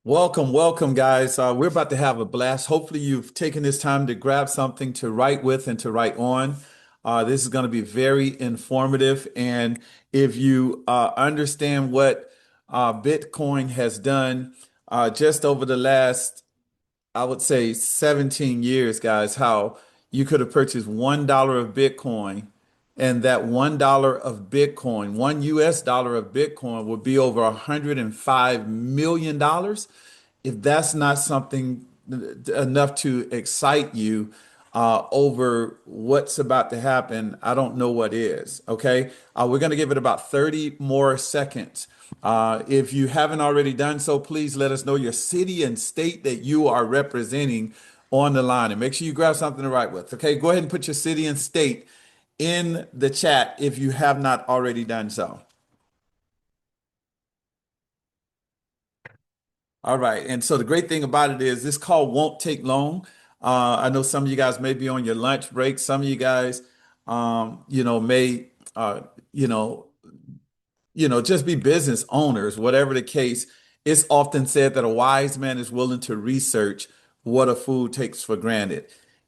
Welcome, welcome, guys. We're about to have a blast. Hopefully, you've taken this time to grab something to write with and to write on. This is going to be very informative. And if you understand what Bitcoin has done just over the last, I would say, 17 years, guys, how you could have purchased $1 of Bitcoin, and that $1 of Bitcoin, $1 of Bitcoin would be over $105 million. If that's not something enough to excite you over what's about to happen, I don't know what is. Okay. We're going to give it about 30 more seconds. If you haven't already done so, please let us know your city and state that you are representing on the line, and make sure you grab something to write with. Okay. Go ahead and put your city and state in the chat if you have not already done so. All right. And so the great thing about it is this call won't take long. I know some of you guys may be on your lunch break. Some of you guys, may, uh, you know, just be business owners, whatever the case. It's often said that a wise man is willing to research what a fool takes for granted.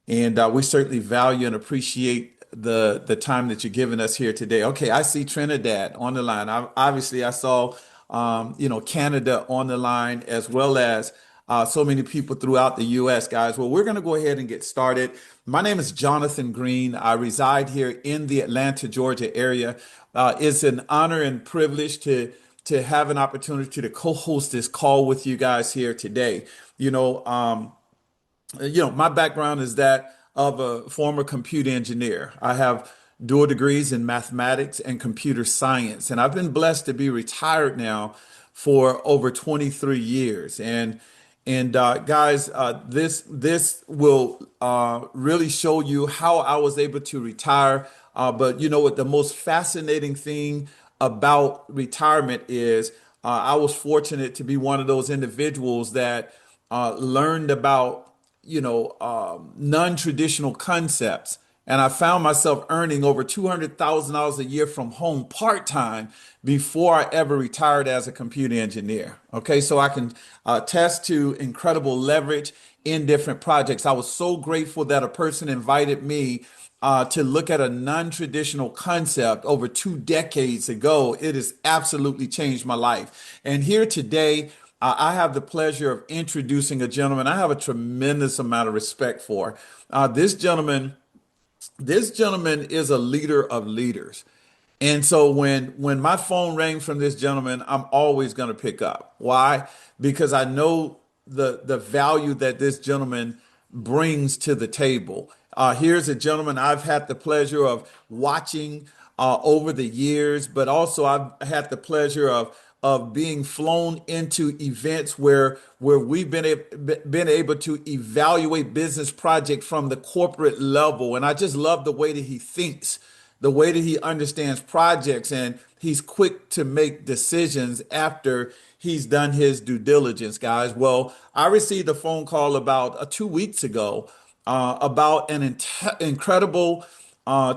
And we certainly value and appreciate the time that you're giving us here today. Okay, I see Trinidad on the line. Obviously, I saw Canada on the line, as well as so many people throughout the U.S., guys. Well, we're going to go ahead and get started. My name is Jonathan Green. I reside here in the Atlanta, Georgia area. It's an honor and privilege to have an opportunity to co-host this call with you guys here today. You know, um, my background is that of a former computer engineer. I have dual degrees in mathematics and computer science, and I've been blessed to be retired now for over 23 years. And guys, this will really show you how I was able to retire. But you know what? The most fascinating thing about retirement is I was fortunate to be one of those individuals that learned about non-traditional concepts. And I found myself earning over $200,000 a year from home part-time before I ever retired as a computer engineer. Okay, so I can attest to incredible leverage in different projects. I was so grateful that a person invited me to look at a non-traditional concept over 2 decades ago. It has absolutely changed my life. And here today, I have the pleasure of introducing a gentleman I have a tremendous amount of respect for. This gentleman is a leader of leaders. And so when my phone rang from this gentleman, I'm always going to pick up. Why? Because I know the value that this gentleman brings to the table. Here's a gentleman I've had the pleasure of watching over the years, but also I've had the pleasure of being flown into events where we've been able to evaluate business project from the corporate level. And I just love the way that he thinks, the way that he understands projects, and he's quick to make decisions after he's done his due diligence, guys. Well, I received a phone call about 2 weeks ago about an incredible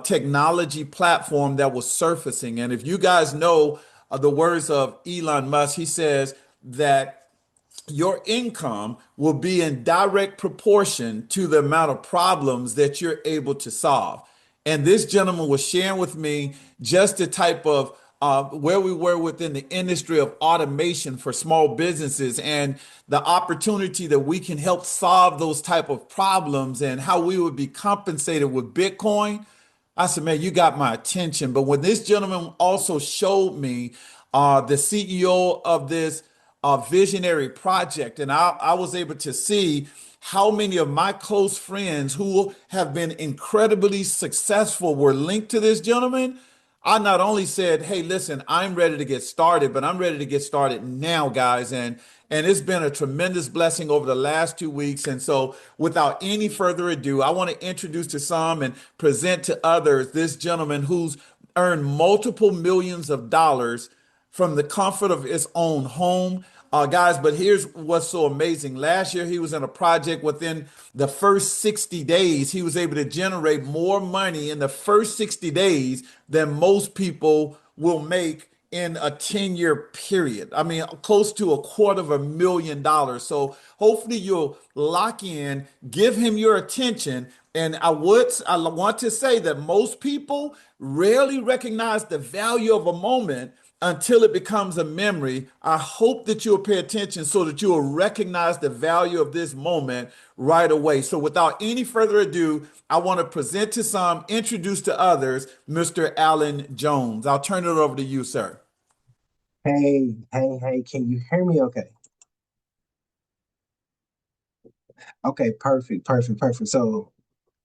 technology platform that was surfacing. And if you guys know the words of Elon Musk, he says that your income will be in direct proportion to the amount of problems that you're able to solve. And this gentleman was sharing with me just the type of where we were within the industry of automation for small businesses, and the opportunity that we can help solve those type of problems, and how we would be compensated with Bitcoin. I said, man, you got my attention. But when this gentleman also showed me the CEO of this visionary project, and I was able to see how many of my close friends who have been incredibly successful were linked to this gentleman. I not only said, hey, listen, I'm ready to get started, but I'm ready to get started now, guys. And it's been a tremendous blessing over the last 2 weeks. And so without any further ado, I want to introduce to some and present to others this gentleman who's earned multiple millions of dollars from the comfort of his own home. Guys, but here's what's so amazing. Last year, he was in a project within the first 60 days. He was able to generate more money in the first 60 days than most people will make in a 10-year period. I mean, close to $250,000. So hopefully you'll lock in, give him your attention. And I want to say that most people rarely recognize the value of a moment until it becomes a memory. I hope that you'll pay attention so that you'll recognize the value of this moment right away. So without any further ado, I want to present to some, introduce to others, Mr. Alan Jones. I'll turn it over to you, sir. Hey, can you hear me okay? Okay, perfect.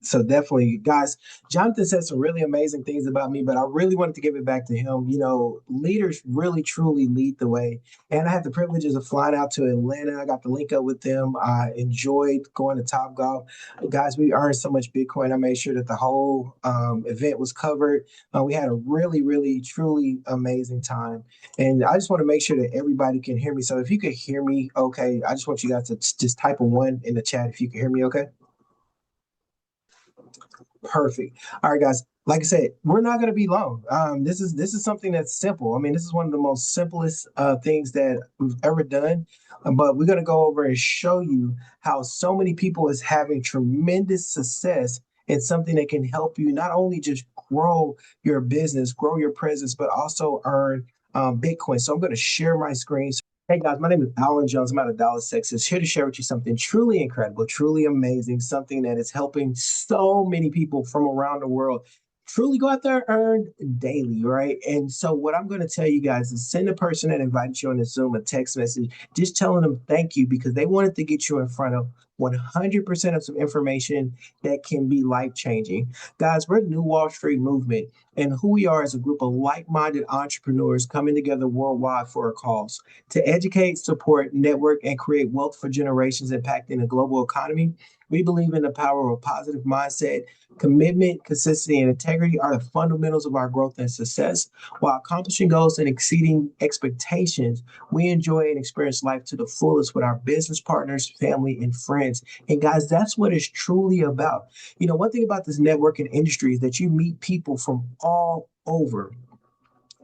So definitely, guys, Jonathan said some really amazing things about me, but I really wanted to give it back to him. You know, leaders really truly lead the way. And I had the privileges of flying out to Atlanta. I got to link up with them. I enjoyed going to Top Golf. Guys, we earned so much Bitcoin. I made sure that the whole event was covered. We had a really, truly amazing time. And I just want to make sure that everybody can hear me. So if you could hear me, okay, I just want you guys to just type a one in the chat if you can hear me, okay? Perfect. All right, guys. Like I said, we're not going to be long. This is something that's simple. I mean, this is one of the most simplest things that we've ever done. But we're going to go over and show you how so many people is having tremendous success in something that can help you not only just grow your business, grow your presence, but also earn Bitcoin. So I'm going to share my screen. Hey guys, my name is Alan Jones. I'm out of Dallas, Texas, here to share with you something truly incredible, truly amazing, something that is helping so many people from around the world truly go out there and earn daily, right? And so, what I'm going to tell you guys is send a person that invited you on the Zoom a text message, just telling them thank you because they wanted to get you in front of 100% of some information that can be life changing. Guys, we're the New Wall Street movement, and who we are is a group of like minded entrepreneurs coming together worldwide for a cause to educate, support, network, and create wealth for generations impacting the global economy. We believe in the power of a positive mindset. Commitment, consistency, and integrity are the fundamentals of our growth and success. While accomplishing goals and exceeding expectations, we enjoy and experience life to the fullest with our business partners, family, and friends. And guys, that's what it's truly about. You know, one thing about this networking industry is that you meet people from all over.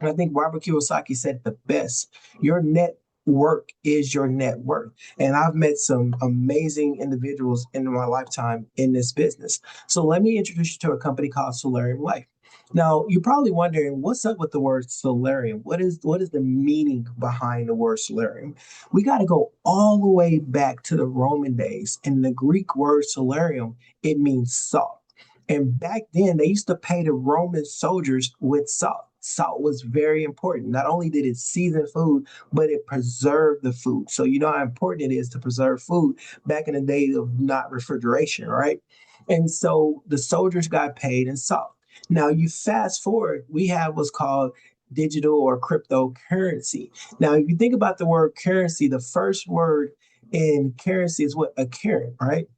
And I think Robert Kiyosaki said the best. Your network is your net worth. And I've met some amazing individuals in my lifetime in this business. So let me introduce you to a company called Salarium Life. Now, you're probably wondering what's up with the word Salarium? What is the meaning behind the word Salarium? We got to go all the way back to the Roman days. In the Greek word Salarium, it means salt. And back then, they used to pay the Roman soldiers with salt. Salt was very important. Not only did it season food, but it preserved the food. So, you know how important it is to preserve food back in the days of not refrigeration, right? And so the soldiers got paid in salt. Now, you fast forward, we have what's called digital or cryptocurrency. Now, if you think about the word currency, the first word in currency is what? A current, right?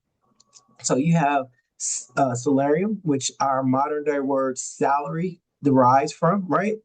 So you have salarium, which our modern day word salary derives from, right?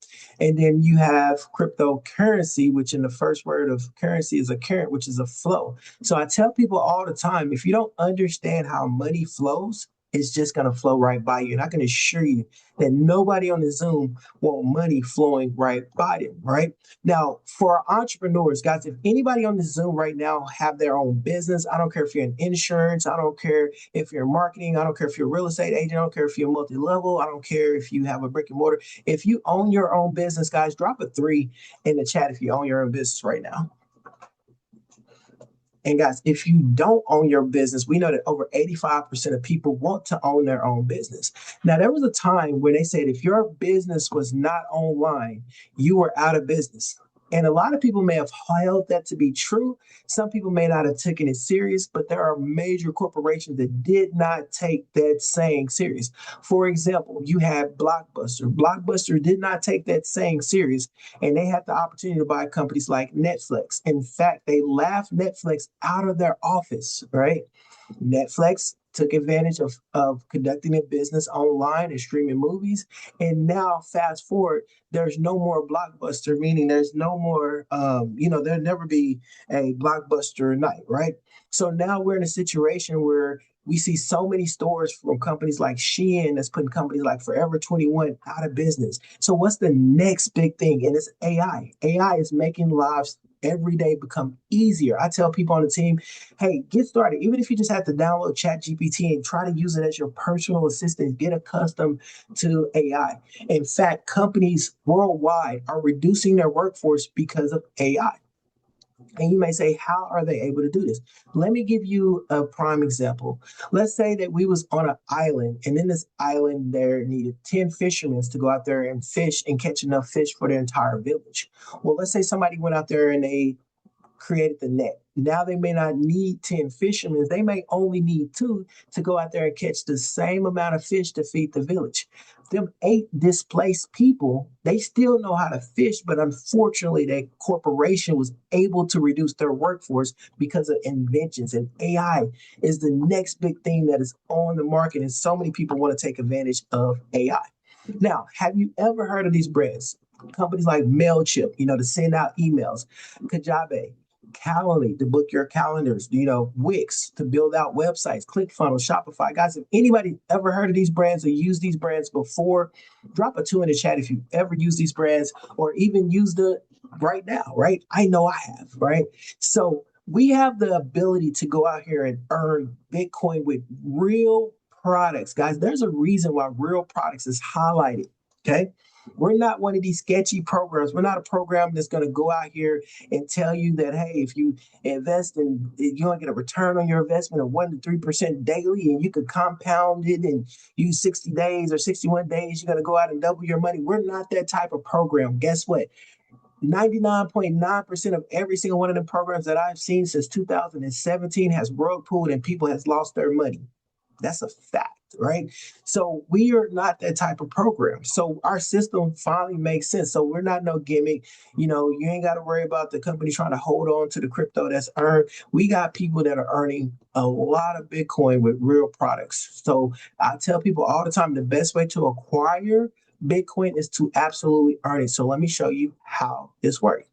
And then you have cryptocurrency, which in the first word of currency is a current, which is a flow. So I tell people all the time, if you don't understand how money flows, it's just going to flow right by you. And I can assure you that nobody on the Zoom want money flowing right by them, right? Now, for our entrepreneurs, guys, if anybody on the Zoom right now have their own business, I don't care if you're in insurance, I don't care if you're in marketing, I don't care if you're a real estate agent, I don't care if you're multi-level, I don't care if you have a brick and mortar. If you own your own business, guys, drop a three in the chat if you own your own business right now. And guys, if you don't own your business, we know that over 85% of people want to own their own business. Now, there was a time when they said if your business was not online, you were out of business. And a lot of people may have held that to be true. Some people may not have taken it serious, but there are major corporations that did not take that saying serious. For example, you had Blockbuster. Blockbuster did not take that saying serious, and they had the opportunity to buy companies like Netflix. In fact, they laughed Netflix out of their office, right? Netflix took advantage of conducting a business online and streaming movies. And now, fast forward, there's no more Blockbuster, meaning there's no more, there'll never be a Blockbuster night, right? So now we're in a situation where We see so many stores from companies like Shein that's putting companies like Forever 21 out of business. So what's the next big thing? And it's AI. AI is making lives every day become easier. I tell people on the team, hey, get started. Even if you just have to download ChatGPT and try to use it as your personal assistant, get accustomed to AI. In fact, companies worldwide are reducing their workforce because of AI. And you may say, how are they able to do this? Let me give you a prime example. Let's say that we was on an island, and in this island there needed 10 fishermen to go out there and fish and catch enough fish for their entire village. Well, let's say somebody went out there and they created the net. Now they may not need 10 fishermen. They may only need two to go out there and catch the same amount of fish to feed the village. Them eight displaced people, they still know how to fish, but unfortunately, that corporation was able to reduce their workforce because of inventions. And AI is the next big thing that is on the market, and so many people want to take advantage of AI. Now, have you ever heard of these brands? Companies like MailChimp, to send out emails, Kajabi, Calendly to book your calendars, Wix to build out websites, ClickFunnels, Shopify. Guys, if anybody ever heard of these brands or used these brands before, drop a two in the chat if you ever use these brands or even used it right now, right? I know I have, right? So we have the ability to go out here and earn Bitcoin with real products. Guys, there's a reason why real products is highlighted, okay? We're not one of these sketchy programs. We're not a program that's going to go out here and tell you that, hey, if you invest and you're going to get a return on your investment of 1 to 3% daily and you could compound it and use 60 days or 61 days, you're going to go out and double your money. We're not that type of program. Guess what? 99.9% of every single one of the programs that I've seen since 2017 has rug pulled and people has lost their money. That's a fact, right? So we are not that type of program. So our system finally makes sense. So we're not no gimmick. You ain't got to worry about the company trying to hold on to the crypto that's earned. We got people that are earning a lot of Bitcoin with real products. So I tell people all the time, the best way to acquire Bitcoin is to absolutely earn it. So let me show you how this works.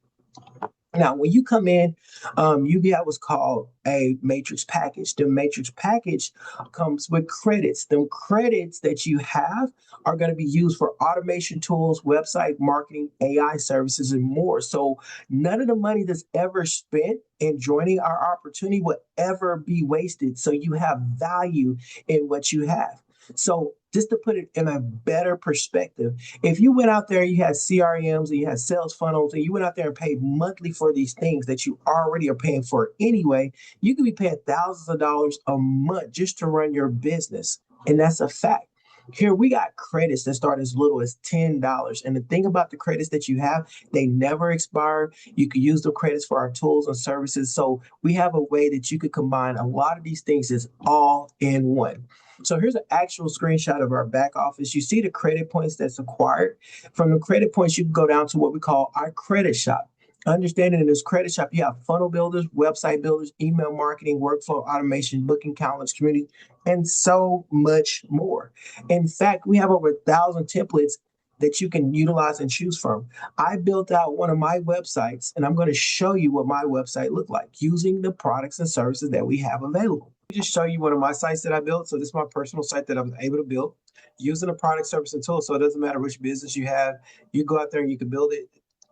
Now, when you come in, you get what's called a matrix package. The matrix package comes with credits. The credits that you have are going to be used for automation tools, website marketing, AI services, and more. So none of the money that's ever spent in joining our opportunity will ever be wasted. So you have value in what you have. So just to put it in a better perspective, if you went out there, you had CRMs and you had sales funnels, and you went out there and paid monthly for these things that you already are paying for anyway, you could be paying thousands of dollars a month just to run your business. And that's a fact. Here we got credits that start as little as $10. And the thing about the credits that you have, they never expire. You can use the credits for our tools and services. So we have a way that you could combine a lot of these things as all in one. So here's an actual screenshot of our back office. You see the credit points that's acquired. From the credit points, you can go down to what we call our credit shop. Understanding in this credit shop, you have funnel builders, website builders, email marketing, workflow automation, booking calendars, community, and so much more. In fact, we have over 1,000 templates that you can utilize and choose from. I built out one of my websites, and I'm going to show you what my website looked like using the products and services that we have available. Just show you one of my sites that I built. So this is my personal site that I'm able to build using a product, service, and tool. So it doesn't matter which business you have. You go out there and you can build it.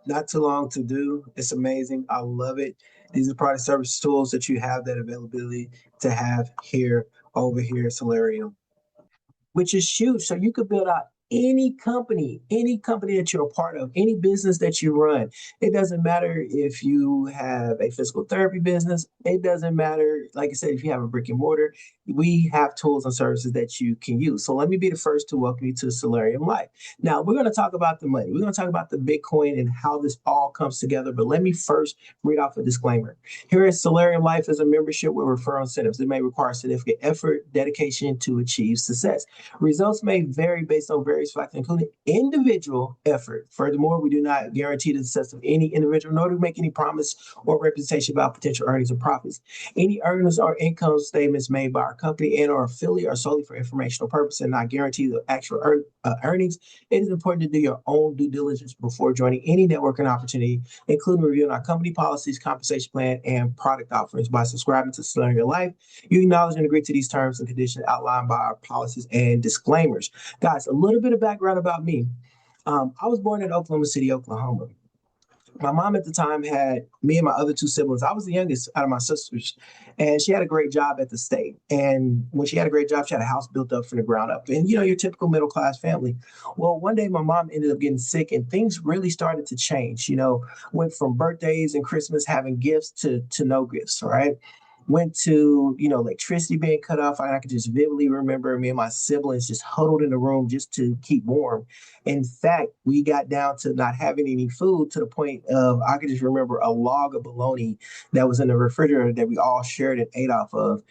Not too long to do. It's amazing. I love it. These are product, service, tools that you have that availability to have here, over here, Salarium, which is huge. So you could build out any company that you're a part of, any business that you run. It doesn't matter if you have a physical therapy business. It doesn't matter, like I said, if you have a brick and mortar, we have tools and services that you can use. So let me be the first to welcome you to Salarium Life. Now, we're going to talk about the money. We're going to talk about the Bitcoin and how this all comes together. But let me first read off a disclaimer. Here at Salarium Life is a membership with referral incentives. It may require significant effort, dedication to achieve success. Results may vary based on various various factors, including individual effort. Furthermore, we do not guarantee the success of any individual, nor do we make any promise or representation about potential earnings or profits. Any earnings or income statements made by our company and or affiliate are solely for informational purposes and not guarantee the actual earnings. It is important to do your own due diligence before joining any networking opportunity, including reviewing our company policies, compensation plan, and product offerings. By subscribing to Salarium Life, you acknowledge and agree to these terms and conditions outlined by our policies and disclaimers. Guys, a little bit of background about me. I was born in Oklahoma City, Oklahoma. My mom at the time had me and my other two siblings. I was the youngest out of my sisters, and she had a great job at the state. And when she had a great job, she had a house built up from the ground up. And your typical middle class family. Well, one day my mom ended up getting sick, and things really started to change. Went from birthdays and Christmas having gifts to no gifts. All right. Went to electricity being cut off. I could just vividly remember me and my siblings just huddled in the room just to keep warm. In fact, we got down to not having any food to the point of I could just remember a log of bologna that was in the refrigerator that we all shared and ate off of.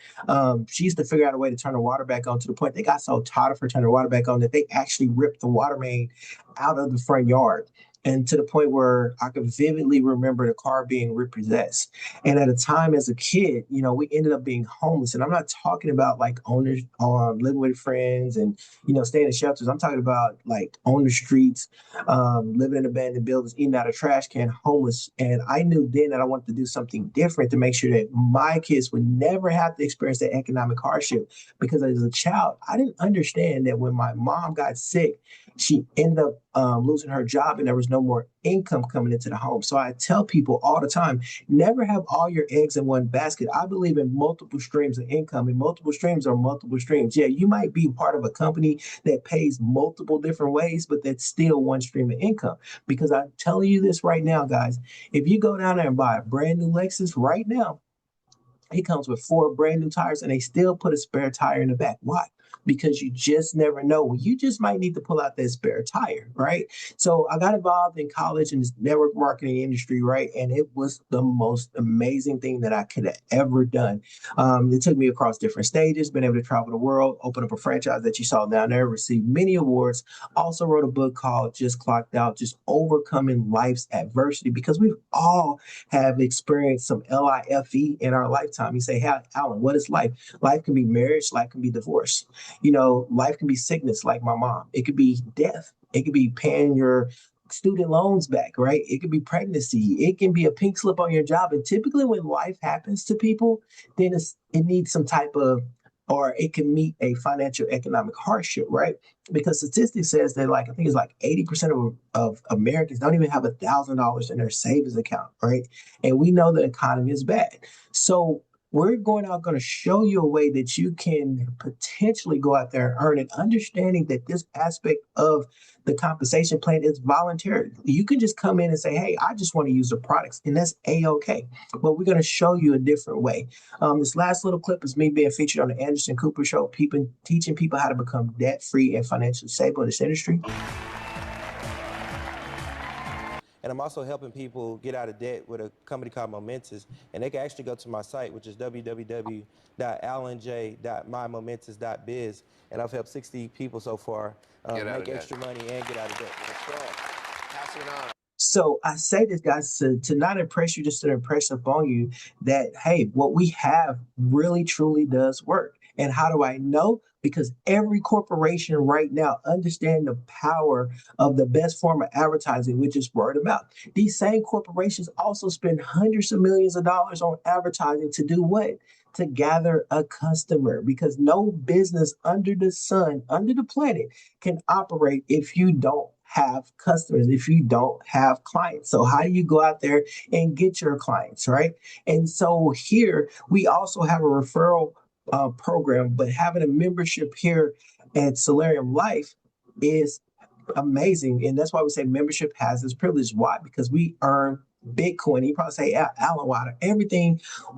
She used to figure out a way to turn the water back on to the point they got so tired of her turning the water back on that they actually ripped the water main out of the front yard. And to the point where I could vividly remember the car being repossessed. And at a time as a kid, we ended up being homeless. And I'm not talking about like owners living with friends and, staying in shelters. I'm talking about like on the streets, living in abandoned buildings, eating out of trash can, homeless. And I knew then that I wanted to do something different to make sure that my kids would never have to experience that economic hardship. Because as a child, I didn't understand that when my mom got sick, she ended up losing her job and there was no more income coming into the home. So I tell people all the time, never have all your eggs in one basket. I believe in multiple streams of income, and multiple streams are multiple streams. Yeah, you might be part of a company that pays multiple different ways, but that's still one stream of income. Because I'm telling you this right now, guys, if you go down there and buy a brand new Lexus right now, it comes with 4 brand new tires and they still put a spare tire in the back. Why? Because you just never know. You just might need to pull out that spare tire, right? So I got involved in college in this network marketing industry, right? And it was the most amazing thing that I could have ever done. It took me across different stages, been able to travel the world, open up a franchise that you saw down there, received many awards. Also wrote a book called Just Clocked Out, just overcoming life's adversity, because we all have experienced some LIFE in our lifetime. You say, hey, Alan, what is life? Life can be marriage, life can be divorce. Life can be sickness like my mom. It could be death. It could be paying your student loans back, right? It could be pregnancy. It can be a pink slip on your job. And typically when life happens to people, then it needs some type of, or it can meet a financial economic hardship, right? Because statistics says that I think it's like 80% of Americans don't even have $1,000 in their savings account, right? And we know the economy is bad. So we're going to show you a way that you can potentially go out there and earn it, understanding that this aspect of the compensation plan is voluntary. You can just come in and say, hey, I just want to use the products, and that's A-OK. But we're going to show you a different way. This last little clip is me being featured on the Anderson Cooper Show, teaching people how to become debt-free and financially stable in this industry. And I'm also helping people get out of debt with a company called Momentous. And they can actually go to my site, which is www.alanj.mymomentous.biz. And I've helped 60 people so far make extra money and get out of debt. Passing it on. So I say this, guys, to not impress you, just to impress upon you that, hey, what we have really, truly does work. And how do I know? Because every corporation right now understand the power of the best form of advertising, which is word of mouth. These same corporations also spend hundreds of millions of dollars on advertising to do what? To gather a customer, because no business under the sun, under the planet, can operate if you don't have customers, if you don't have clients. So how do you go out there and get your clients, right? And so here we also have a referral program, but having a membership here at Salarium Life is amazing. And that's why we say membership has this privilege. Why? Because we earn Bitcoin. You probably say, Alan, why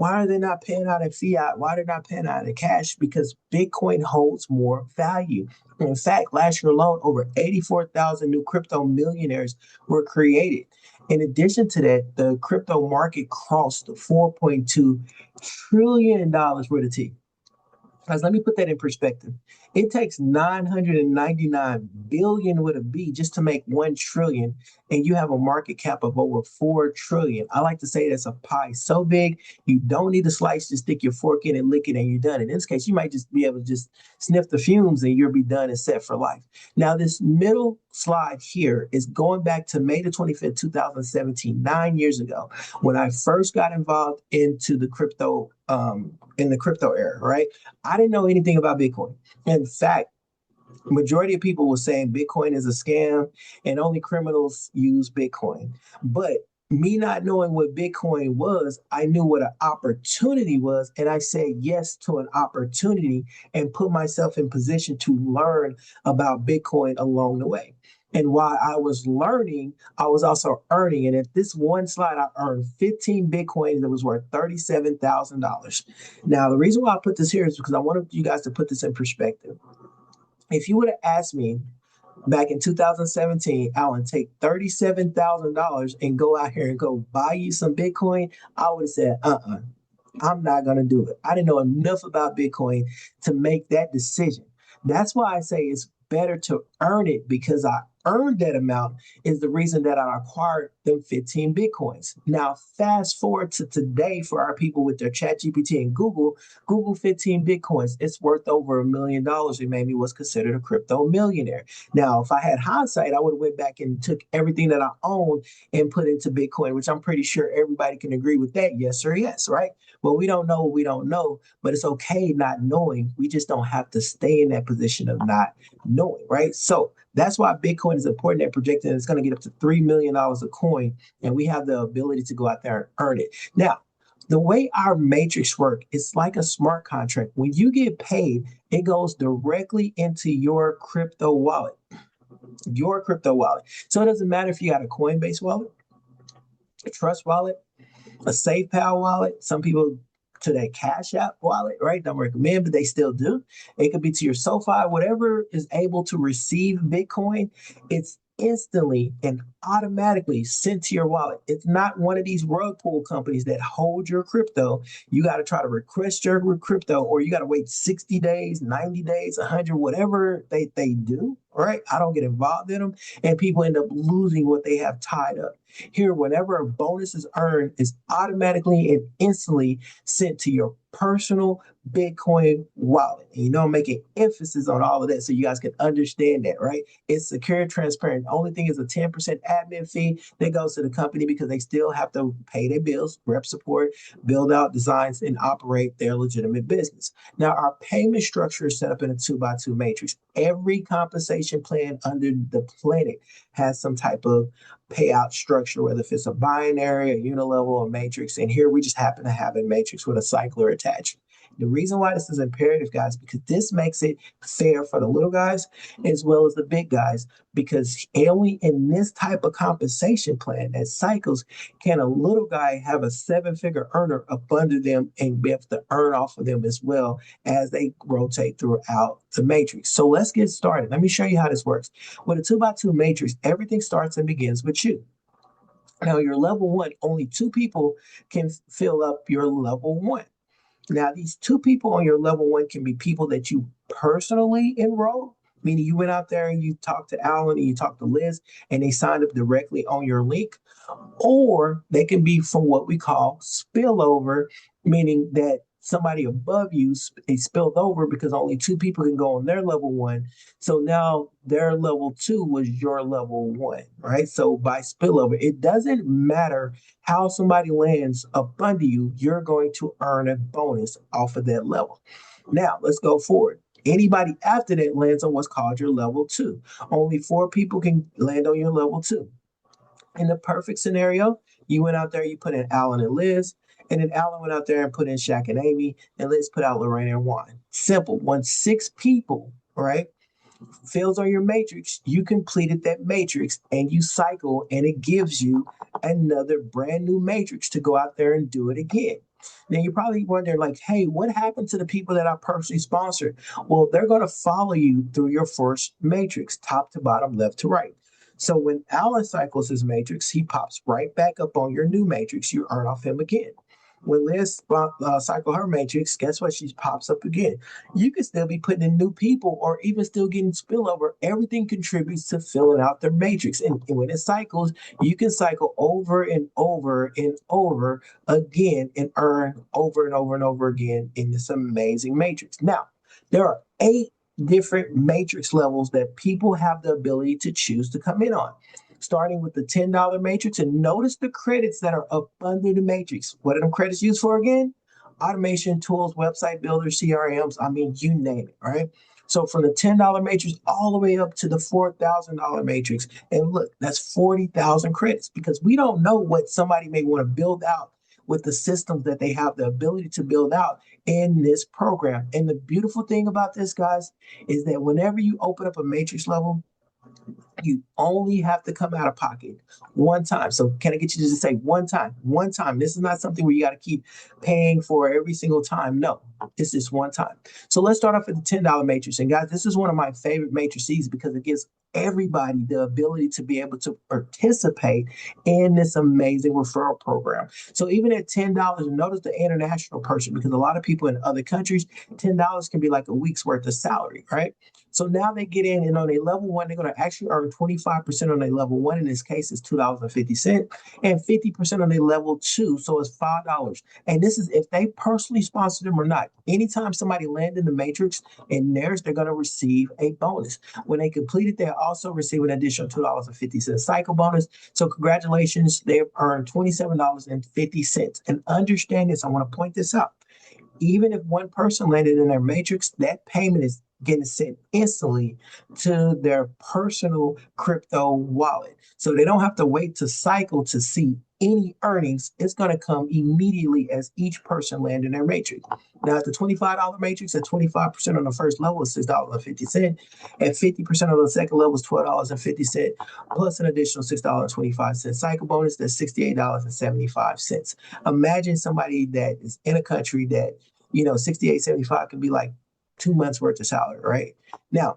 are they not paying out in fiat? Why are they not paying out in cash? Because Bitcoin holds more value. In fact, last year alone, over 84,000 new crypto millionaires were created. In addition to that, the crypto market crossed $4.2 trillion worth of T. Guys, let me put that in perspective. It takes 999 billion with a B just to make 1 trillion, and you have a market cap of over 4 trillion. I like to say that's a pie so big, you don't need a slice to stick your fork in and lick it, and you're done. In this case, you might just be able to just sniff the fumes and you'll be done and set for life. Now, this middle slide here is going back to May the 25th, 2017, 9 years ago, when I first got involved into the crypto in the crypto era, right? I didn't know anything about Bitcoin. In fact, majority of people were saying Bitcoin is a scam and only criminals use Bitcoin. But me not knowing what Bitcoin was, I knew what an opportunity was. And I said yes to an opportunity and put myself in position to learn about Bitcoin along the way. And while I was learning, I was also earning. And at this one slide, I earned 15 Bitcoins that was worth $37,000. Now, the reason why I put this here is because I wanted you guys to put this in perspective. If you would have asked me back in 2017, Alan, take $37,000 and go out here and go buy you some Bitcoin, I would have said, I'm not going to do it. I didn't know enough about Bitcoin to make that decision. That's why I say it's better to earn it, because I earned that amount is the reason that I acquired them 15 Bitcoins. Now, fast forward to today for our people with their Chat GPT and Google 15 Bitcoins. It's worth over $1 million. It made me what's considered a crypto millionaire. Now, if I had hindsight, I would have went back and took everything that I owned and put into Bitcoin, which I'm pretty sure everybody can agree with that. Yes or yes, right? Well, we don't know what we don't know, but it's okay not knowing. We just don't have to stay in that position of not knowing, right? So that's why Bitcoin is important at projecting it's going to get up to $3 million a coin, and we have the ability to go out there and earn it. Now, the way our matrix work, it's like a smart contract. When you get paid, it goes directly into your crypto wallet. Your crypto wallet. So it doesn't matter if you got a Coinbase wallet, a Trust wallet, a SafePal wallet. Some people to that Cash App wallet, right? Don't recommend, but they still do. It could be to your SoFi, whatever is able to receive Bitcoin. It's instantly and automatically sent to your wallet. It's not one of these rug pull companies that hold your crypto. You got to try to request your crypto, or you got to wait 60 days, 90 days, 100, whatever they do, right? I don't get involved in them, and people end up losing what they have tied up. Here, whenever a bonus is earned, is automatically and instantly sent to your personal Bitcoin wallet. And I'm making emphasis on all of that so you guys can understand that, right? It's secure, transparent. The only thing is a 10% admin fee that goes to the company because they still have to pay their bills, rep support, build out designs, and operate their legitimate business. Now, our payment structure is set up in a 2x2 matrix. Every compensation plan under the planet has some type of payout structure, whether if it's a binary, a unilevel, or matrix. And here we just happen to have a matrix with a cycler attached. The reason why this is imperative, guys, because this makes it fair for the little guys as well as the big guys, because only in this type of compensation plan that cycles can a little guy have a 7-figure earner up under them and be able to earn off of them as well as they rotate throughout the matrix. So let's get started. Let me show you how this works. With a 2x2 matrix, everything starts and begins with you. Now, your level 1, only 2 people can fill up your level 1. Now, these 2 people on your level 1 can be people that you personally enroll, meaning you went out there and you talked to Alan and you talked to Liz and they signed up directly on your link, or they can be from what we call spillover, meaning that somebody above you they spilled over because only 2 people can go on their level 1. So now their level 2 was your level 1, right? So by spillover, it doesn't matter how somebody lands up under you, you're going to earn a bonus off of that level. Now let's go forward. Anybody after that lands on what's called your level 2. Only 4 people can land on your level 2. In the perfect scenario, you went out there, you put in Alan and Liz, and then Alan went out there and put in Shaq and Amy, and Liz put out Lorraine and Juan. Simple. Once 6 people, right, fills on your matrix, you completed that matrix and you cycle, and it gives you another brand new matrix to go out there and do it again. Now you're probably wondering, like, hey, what happened to the people that I personally sponsored? Well, they're going to follow you through your first matrix, top to bottom, left to right. So when Alan cycles his matrix, he pops right back up on your new matrix. You earn off him again. when Liz cycle her matrix, guess what? She pops up again. You can still be putting in new people or even still getting spillover. Everything contributes to filling out their matrix. And when it cycles, you can cycle over and over and over again and earn over and over and over again in this amazing matrix. Now, there are 8 different matrix levels that people have the ability to choose to come in on. Starting with the $10 matrix, and notice the credits that are up under the matrix. What are them credits used for again? Automation tools, website builders, CRMs, I mean, you name it, right? So from the $10 matrix all the way up to the $4,000 matrix. And look, that's 40,000 credits, because we don't know what somebody may want to build out with the systems that they have the ability to build out in this program. And the beautiful thing about this, guys, is that whenever you open up a matrix level, you only have to come out of pocket one time. So can I get you to just say one time? One time. This is not something where you got to keep paying for every single time. No, it's just one time. So let's start off with the $10 matrix. And guys, this is one of my favorite matrices because it gives everybody the ability to be able to participate in this amazing referral program. So even at $10, notice the international person, because a lot of people in other countries, $10 can be like a week's worth of salary, right? So now they get in, and on a level one, they're going to actually earn 25% on a level one. In this case, it's $2.50, and 50% on a level two. So it's $5. And this is if they personally sponsor them or not. Anytime somebody lands in the matrix and theirs, they're going to receive a bonus. When they complete it, they also receive an additional $2.50 cycle bonus. So congratulations, they've earned $27.50. And understand this, I want to point this out. Even if one person landed in their matrix, that payment is getting sent instantly to their personal crypto wallet. So they don't have to wait to cycle to see any earnings. It's going to come immediately as each person lands in their matrix. Now, at the $25 matrix, at 25% on the first level is $6.50. At 50% on the second level is $12.50, plus an additional $6.25 cycle bonus. That's $68.75. Imagine somebody that is in a country that, 68.75 can be like 2 months worth of salary, right? Now,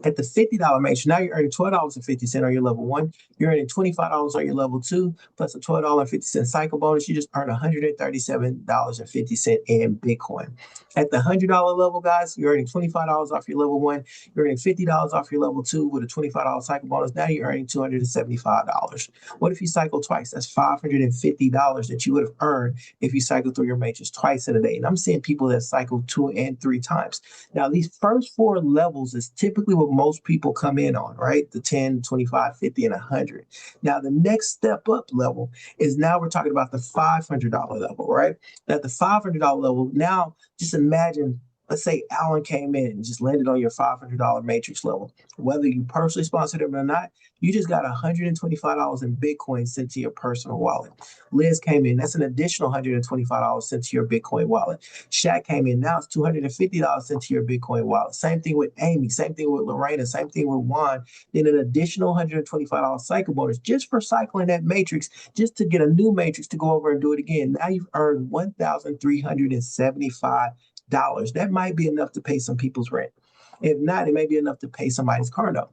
at the $50 matrix, now you're earning $12.50 on your level one. You're earning $25 on your level two, plus a $12.50 cycle bonus. You just earn $137.50 in Bitcoin. At the $100 level, guys, you're earning $25 off your level one. You're earning $50 off your level two with a $25 cycle bonus. Now you're earning $275. What if you cycle twice? That's $550 that you would have earned if you cycle through your matrix twice in a day. And I'm seeing people that cycle 2 and 3 times. Now, these first 4 levels is typically what most people come in on, right? The 10, 25, 50, and 100. Now, the next step up level is now we're talking about the $500 level, right? At the $500 level, now just imagine, let's say Alan came in and just landed on your $500 matrix level. Whether you personally sponsored him or not, you just got $125 in Bitcoin sent to your personal wallet. Liz came in, that's an additional $125 sent to your Bitcoin wallet. Shaq came in, now it's $250 sent to your Bitcoin wallet. Same thing with Amy, same thing with Lorena, same thing with Juan. Then an additional $125 cycle bonus just for cycling that matrix, just to get a new matrix to go over and do it again. Now you've earned $1,375. That might be enough to pay some people's rent. If not, it may be enough to pay somebody's car note.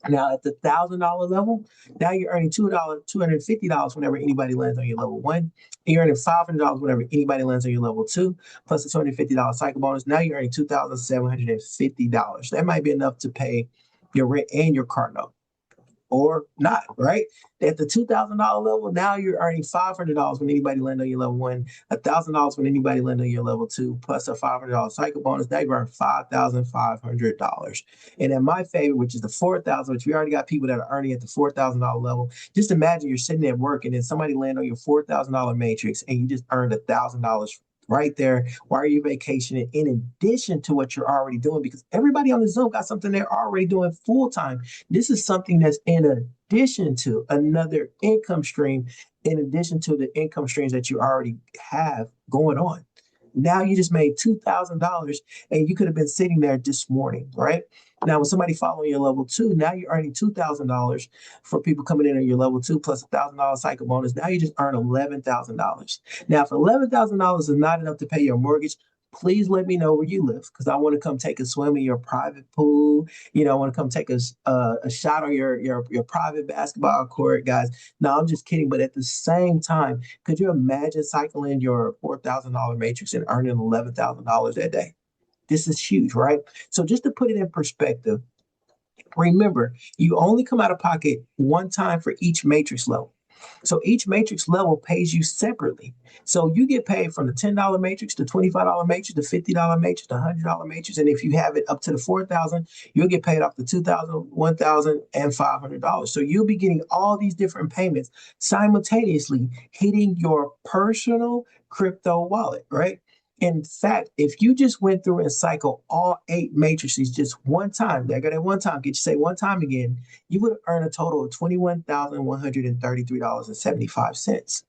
Now at the $1,000 level, now you're earning $250 whenever anybody lands on your level one. And you're earning $500 whenever anybody lands on your level two, plus a $250 cycle bonus. Now you're earning $2,750. That might be enough to pay your rent and your car note. Or not, right? At the $2,000 level, now you're earning $500 when anybody lands on your level one, $1,000 when anybody lands on your level two, plus a $500 cycle bonus. Now you earn $5,500. And then my favorite, which is the $4,000, which we already got people that are earning at the $4,000 level. Just imagine you're sitting at work and then somebody land on your $4,000 matrix and you just earned $1,000 right there while you're vacationing, in addition to what you're already doing, because everybody on the Zoom got something they're already doing full time. This is something that's in addition to another income stream, in addition to the income streams that you already have going on. Now you just made $2,000 and you could have been sitting there this morning, right? Now, when somebody following your level two, now you're earning $2,000 for people coming in on your level two, plus $1,000 cycle bonus. Now you just earn $11,000. Now, if $11,000 is not enough to pay your mortgage, please let me know where you live because I want to come take a swim in your private pool. I want to come take a shot on your private basketball court, guys. No, I'm just kidding. But at the same time, could you imagine cycling your $4,000 matrix and earning $11,000 that day? This is huge, right? So just to put it in perspective, remember, you only come out of pocket one time for each matrix level. So each matrix level pays you separately. So you get paid from the $10 matrix, the $25 matrix, the $50 matrix, the $100 matrix. And if you have it up to the 4,000, you'll get paid off the 2,000, 1,000, and $500. So you'll be getting all these different payments simultaneously hitting your personal crypto wallet, right? In fact, if you just went through and cycled all 8 matrices just one time, there go that one time, get you say one time again, you would earn a total of $21,133.75.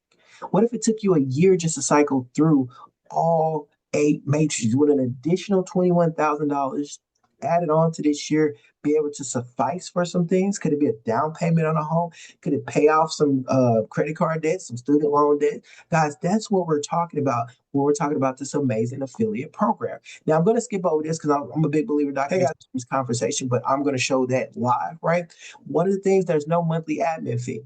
What if it took you a year just to cycle through all 8 matrices with an additional $21,000 added on to this year, be able to suffice for some things? Could it be a down payment on a home? Could it pay off some credit card debt, some student loan debt? Guys, that's what we're talking about when we're talking about this amazing affiliate program. Now, I'm going to skip over this because I'm a big believer, Dr. Hey, this conversation, but I'm going to show that live, right? One of the things, there's no monthly admin fee.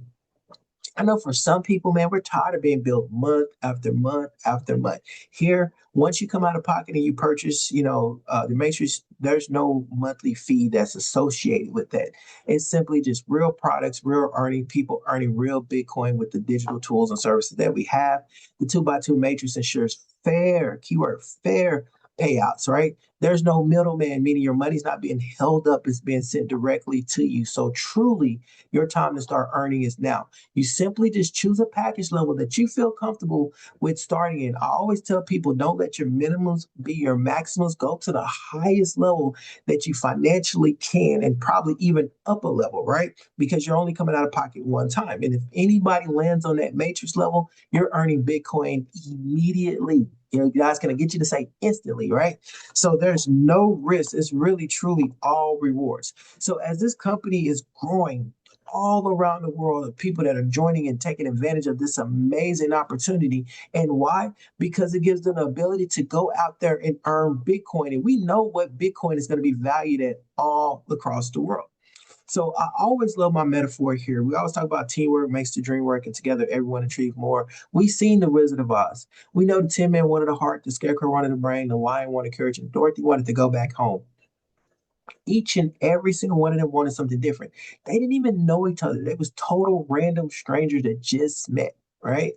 I know for some people, man, we're tired of being billed month after month after month. Here, once you come out of pocket and you purchase, the matrix, there's no monthly fee that's associated with that. It's simply just real products, real people earning real Bitcoin with the digital tools and services that we have. The 2x2 matrix ensures fair, keyword fair, payouts, right? There's no middleman, meaning your money's not being held up, it's being sent directly to you. So truly, your time to start earning is now. You simply just choose a package level that you feel comfortable with starting in. I always tell people, don't let your minimums be your maximums. Go to the highest level that you financially can and probably even up a level, right? Because you're only coming out of pocket one time. And if anybody lands on that matrix level, you're earning Bitcoin immediately. Guys, can I get you to say instantly, right? So there's no risk. It's really, truly all rewards. So as this company is growing all around the world, of people that are joining and taking advantage of this amazing opportunity. And why? Because it gives them the ability to go out there and earn Bitcoin. And we know what Bitcoin is going to be valued at all across the world. So I always love my metaphor here. We always talk about teamwork makes the dream work, and together everyone achieve more. We've seen the Wizard of Oz. We know the Tin Man wanted a heart, the Scarecrow wanted a brain, the Lion wanted courage, and Dorothy wanted to go back home. Each and every single one of them wanted something different. They didn't even know each other. They was total random strangers that just met, right?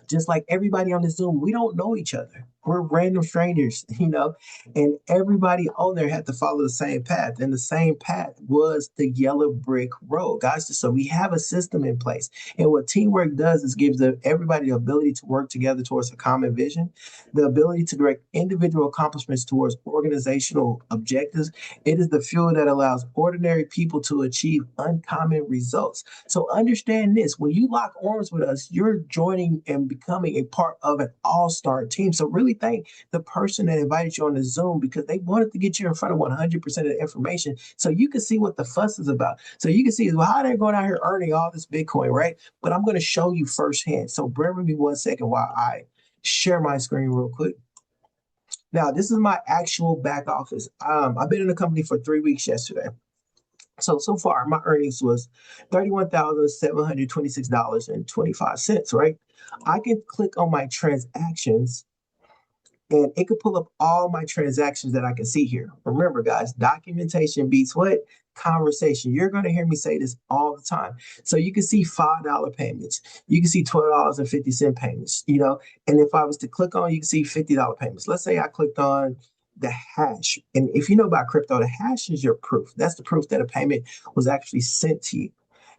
Just like everybody on this Zoom, we don't know each other. We're random strangers, and everybody on there had to follow the same path. And the same path was the yellow brick road, guys. So we have a system in place. And what teamwork does is gives everybody the ability to work together towards a common vision, the ability to direct individual accomplishments towards organizational objectives. It is the fuel that allows ordinary people to achieve uncommon results. So understand this, when you lock arms with us, you're joining and becoming a part of an all-star team. So really thank the person that invited you on the Zoom because they wanted to get you in front of 100% of the information so you can see what the fuss is about. So you can see, well, how they're going out here earning all this Bitcoin, right? But I'm going to show you firsthand. So bear with me 1 second while I share my screen real quick. Now, this is my actual back office. I've been in the company for 3 weeks yesterday. So far, my earnings was $31,726.25, right? I can click on my transactions and it could pull up all my transactions that I can see here. Remember, guys, documentation beats what? Conversation. You're going to hear me say this all the time. So you can see $5 payments. You can see $12.50 payments, and if I was to click on, you can see $50 payments. Let's say I clicked on the hash. And if you know about crypto, the hash is your proof. That's the proof that a payment was actually sent to you.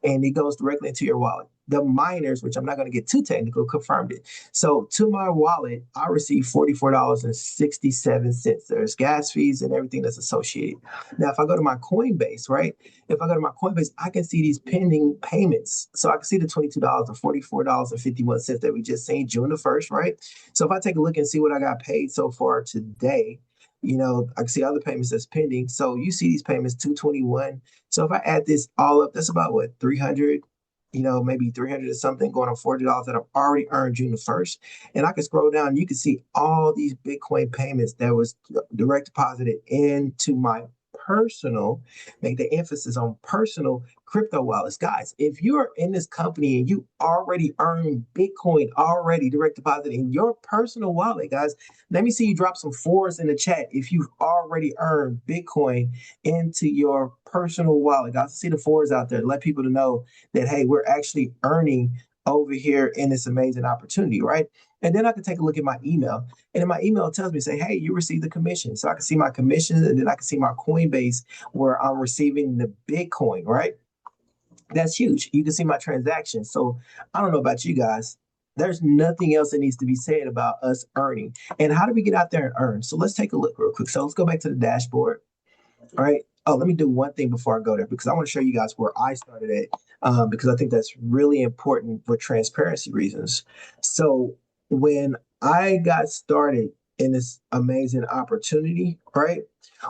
And it goes directly into your wallet. The miners, which I'm not going to get too technical, confirmed it. So to my wallet, I received $44.67. There's gas fees and everything that's associated. Now, if I go to my Coinbase, right? If I go to my Coinbase, I can see these pending payments. So I can see the $22 or $44.51 that we just seen June the 1st, right? So if I take a look and see what I got paid so far today, I can see other payments that's pending. So you see these payments, 221. So if I add this all up, that's about what, 300, maybe 300 or something going on $40 that I've already earned June the 1st. And I can scroll down and you can see all these Bitcoin payments that was direct deposited into my personal, make the emphasis on personal crypto wallets. Guys, if you're in this company and you already earn Bitcoin already direct deposit in your personal wallet, guys, let me see you drop some fours in the chat if you've already earned Bitcoin into your personal wallet. Guys, see the fours out there. Let people to know that, hey, we're actually earning over here in this amazing opportunity, right? And then I can take a look at my email. And in my email, it tells me, say, hey, you received the commission. So I can see my commissions and then I can see my Coinbase where I'm receiving the Bitcoin, right? That's huge. You can see my transactions. So I don't know about you guys. There's nothing else that needs to be said about us earning. And how do we get out there and earn? So let's take a look real quick. So let's go back to the dashboard. All right. Oh, let me do one thing before I go there because I want to show you guys where I started at because I think that's really important for transparency reasons. So when I got started in this amazing opportunity, right,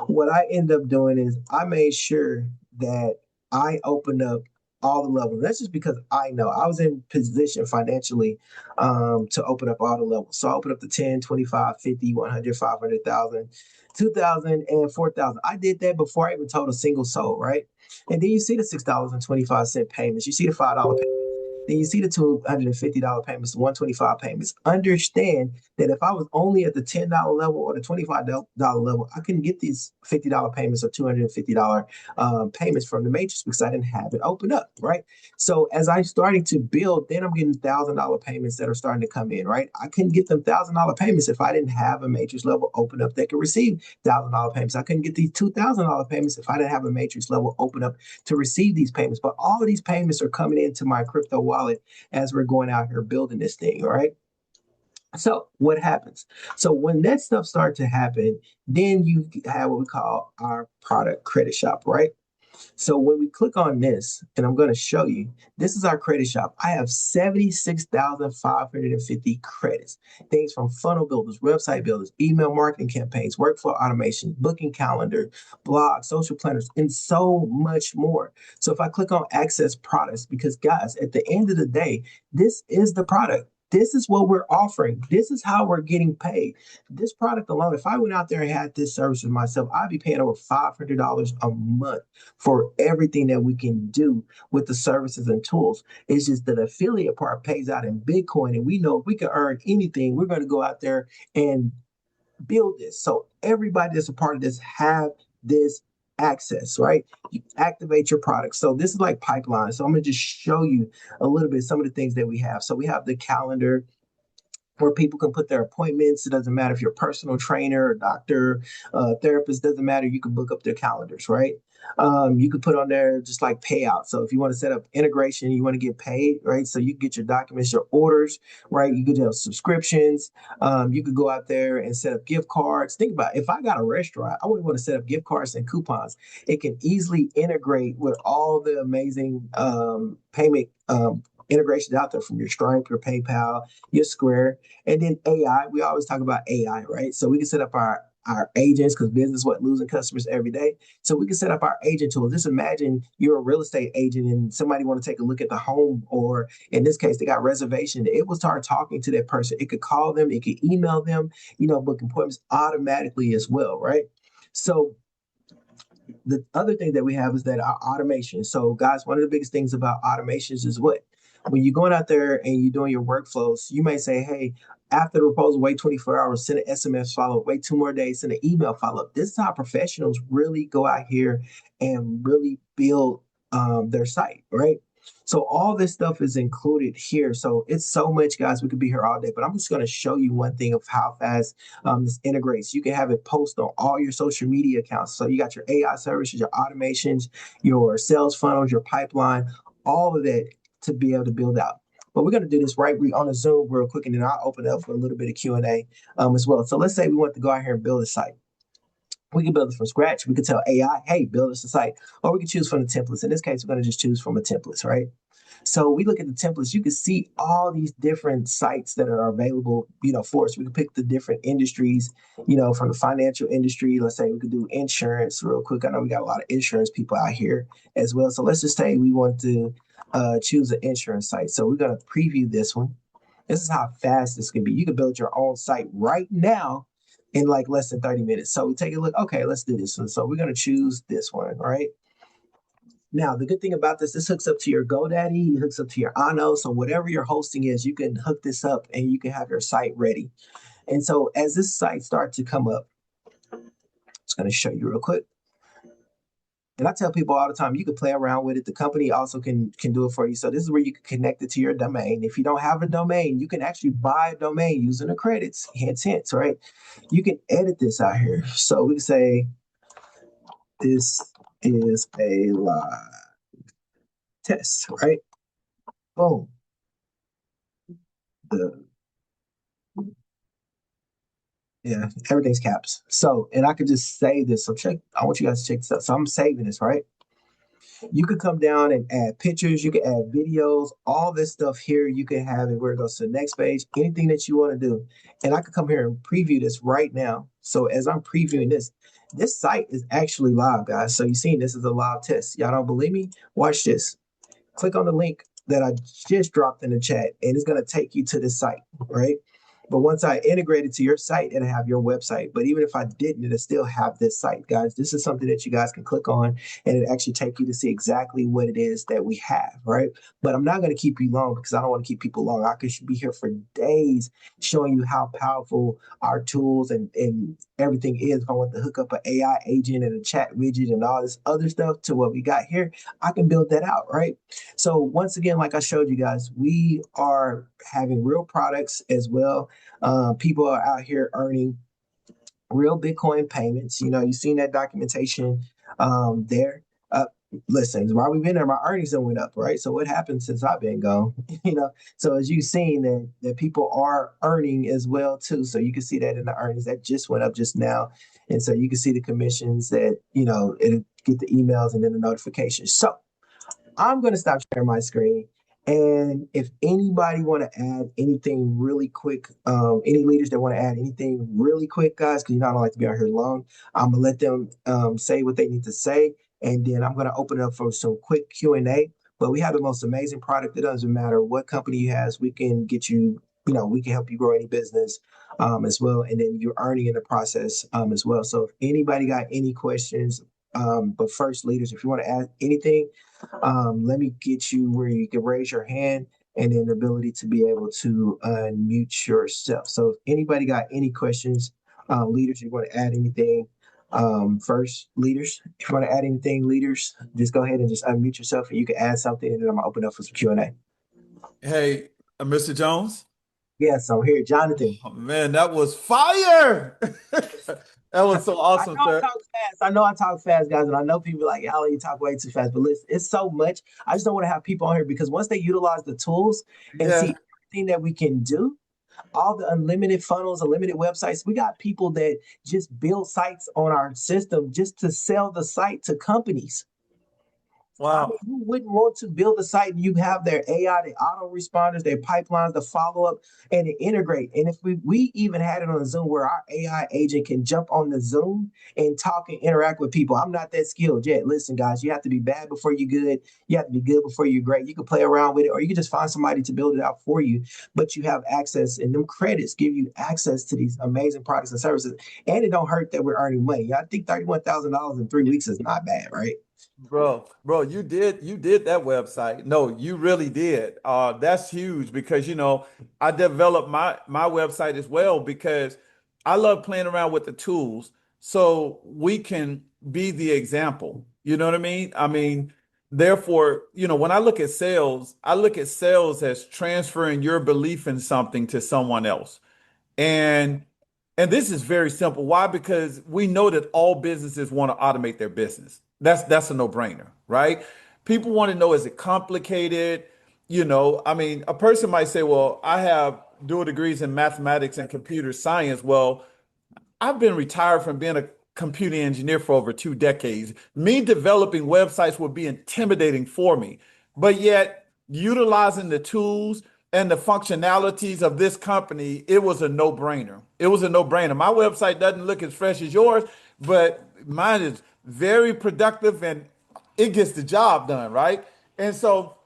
what I ended up doing is I made sure that I opened up all the levels. That's just because I know I was in position financially to open up all the levels. So I opened up the 10, 25, 50, 100, 500,000. 2,000 and 4,000. I did that before I even told a single soul, right? And then you see the $6.25 payments. You see the $5 payments. Then you see the $250 payments, the 125 payments. Understand that if I was only at the $10 level or the $25 level, I couldn't get these $50 payments or $250 payments from the matrix because I didn't have it open up, right? So as I'm starting to build, then I'm getting $1,000 payments that are starting to come in, right? I couldn't get them $1,000 payments if I didn't have a matrix level open up that could receive $1,000 payments. I couldn't get these $2,000 payments if I didn't have a matrix level open up to receive these payments. But all of these payments are coming into my crypto wallet as we're going out here building this thing, all right? So what happens? So when that stuff starts to happen, then you have what we call our product credit shop, right? So when we click on this, and I'm going to show you, this is our credit shop. I have 76,550 credits. Things from funnel builders, website builders, email marketing campaigns, workflow automation, booking calendar, blogs, social planners, and so much more. So if I click on access products, because guys, at the end of the day, this is the product. This is what we're offering. This is how we're getting paid. This product alone, if I went out there and had this service with myself, I'd be paying over $500 a month for everything that we can do with the services and tools. It's just that affiliate part pays out in Bitcoin, and we know if we can earn anything, we're going to go out there and build this. So everybody that's a part of this have this access, right? You activate your product. So this is like pipeline. So I'm going to just show you a little bit some of the things that we have. So we have the calendar where people can put their appointments. It doesn't matter if you're a personal trainer, a doctor, therapist, doesn't matter. You can book up their calendars, right? You can put on there just like payout. So if you want to set up integration, you want to get paid, right? So you can get your documents, your orders, right? You could have subscriptions. You could go out there and set up gift cards. Think about it. If I got a restaurant, I wouldn't want to set up gift cards and coupons. It can easily integrate with all the amazing payment integrations out there from your Stripe, your PayPal, your Square, and then AI. We always talk about AI, right? So we can set up our agents because business is what losing customers every day. So we can set up our agent tools. Just imagine you're a real estate agent and somebody want to take a look at the home, or in this case, they got reservation. It will start talking to that person. It could call them, it could email them, book appointments automatically as well, right? So the other thing that we have is that our automation. So guys, one of the biggest things about automations is what? When you're going out there and you're doing your workflows, you may say, hey, after the proposal, wait 24 hours, send an SMS follow-up, wait 2 more days, send an email follow-up. This is how professionals really go out here and really build their site, right? So all this stuff is included here. So it's so much, guys. We could be here all day, but I'm just going to show you one thing of how fast this integrates. You can have it post on all your social media accounts. So you got your AI services, your automations, your sales funnels, your pipeline, all of that to be able to build out. But we're going to do this right on a Zoom real quick, and then I'll open it up for a little bit of Q&A as well. So let's say we want to go out here and build a site. We can build it from scratch. We can tell AI, hey, build us a site. Or we can choose from the templates. In this case, we're going to just choose from the templates, right? So we look at the templates. You can see all these different sites that are available, for us. We can pick the different industries, from the financial industry. Let's say we could do insurance real quick. I know we got a lot of insurance people out here as well. So let's just say we want to choose an insurance site. So we're going to preview this one. This is how fast this can be. You can build your own site right now in like less than 30 minutes. So we take a look. Okay, let's do this one. So we're going to choose this one, right? Now, the good thing about this hooks up to your GoDaddy, it hooks up to your Ano. So whatever your hosting is, you can hook this up and you can have your site ready. And so as this site starts to come up, it's going to show you real quick. And I tell people all the time, you can play around with it. The company also can do it for you. So this is where you can connect it to your domain. If you don't have a domain, you can actually buy a domain using the credits. Hint, right? You can edit this out here. So we can say this is a live test, right? Boom. Yeah, everything's caps. So, and I could just save this. So I want you guys to check this out. So I'm saving this, right? You could come down and add pictures, you can add videos, all this stuff here. You can have it where it goes to the next page, anything that you want to do. And I could come here and preview this right now. So as I'm previewing this site is actually live, guys. So you're seeing this is a live test. Y'all don't believe me? Watch this. Click on the link that I just dropped in the chat, and it's going to take you to this site, right? But once I integrate it to your site, it'll have your website. But even if I didn't, it'll still have this site, guys. This is something that you guys can click on, and it actually take you to see exactly what it is that we have, right? But I'm not going to keep you long because I don't want to keep people long. I could be here for days showing you how powerful our tools and everything is. If I want to hook up an AI agent and a chat widget and all this other stuff to what we got here, I can build that out, right? So once again, like I showed you guys, we are having real products as well. People are out here earning real Bitcoin payments. You know, you've seen that documentation there. Listen, while we've been there, my earnings have went up, right? So what happened since I've been gone? You know, so as you've seen that people are earning as well too. So you can see that in the earnings that just went up just now. And so you can see the commissions that, you know, it'll get the emails and then the notifications. So I'm going to stop sharing my screen. And if anybody want to add anything really quick, any leaders that want to add anything really quick, guys, because you know I don't like to be out here long, I'm gonna let them say what they need to say, and then I'm gonna open it up for some quick Q&A. But we have the most amazing product. It doesn't matter what company you has, we can get you. You know, we can help you grow any business as well, and then you're earning in the process as well. So if anybody got any questions, but first, leaders, if you want to add anything. Let me get you where you can raise your hand and then the ability to be able to unmute yourself. So if anybody got any questions, leaders, you want to add anything, first, leaders, if you want to add anything, leaders, just go ahead and just unmute yourself and you can add something and then I'm going to open up for some Q&A. Hey, Mr. Jones. Yes, I'm here. Jonathan. Oh, man, that was fire. That was so I awesome, know I sir. talk fast. I know I talk fast, guys, and I know people are like, Alan, you talk way too fast. But listen, it's so much. I just don't want to have people on here because once they utilize the tools and Yeah. see everything that we can do, all the unlimited funnels, unlimited websites, we got people that just build sites on our system just to sell the site to companies. I mean, Wow. who wouldn't want to build a site and you have their AI, their auto responders, their pipelines, the follow up, and to integrate? And if we even had it on Zoom where our AI agent can jump on the Zoom and talk and interact with people. I'm not that skilled yet. Listen, guys, you have to be bad before you're good. You have to be good before you're great. You can play around with it, or you can just find somebody to build it out for you. But you have access, and them credits give you access to these amazing products and services. And it don't hurt that we're earning money. I think $31,000 in 3 weeks is not bad, right? Bro, you did that website. No, you really did. That's huge because I developed my website as well because I love playing around with the tools so we can be the example. You know what I mean? I mean, therefore, when I look at sales as transferring your belief in something to someone else. And and this is very simple. Why? Because we know that all businesses want to automate their business. That's a no-brainer, right? People want to know, is it complicated? I mean, a person might say, well, I have dual degrees in mathematics and computer science. Well, I've been retired from being a computer engineer for over 2 decades. Me developing websites would be intimidating for me. But yet, utilizing the tools and the functionalities of this company, it was a no-brainer. It was a no-brainer. My website doesn't look as fresh as yours, but mine is very productive and it gets the job done, right? And so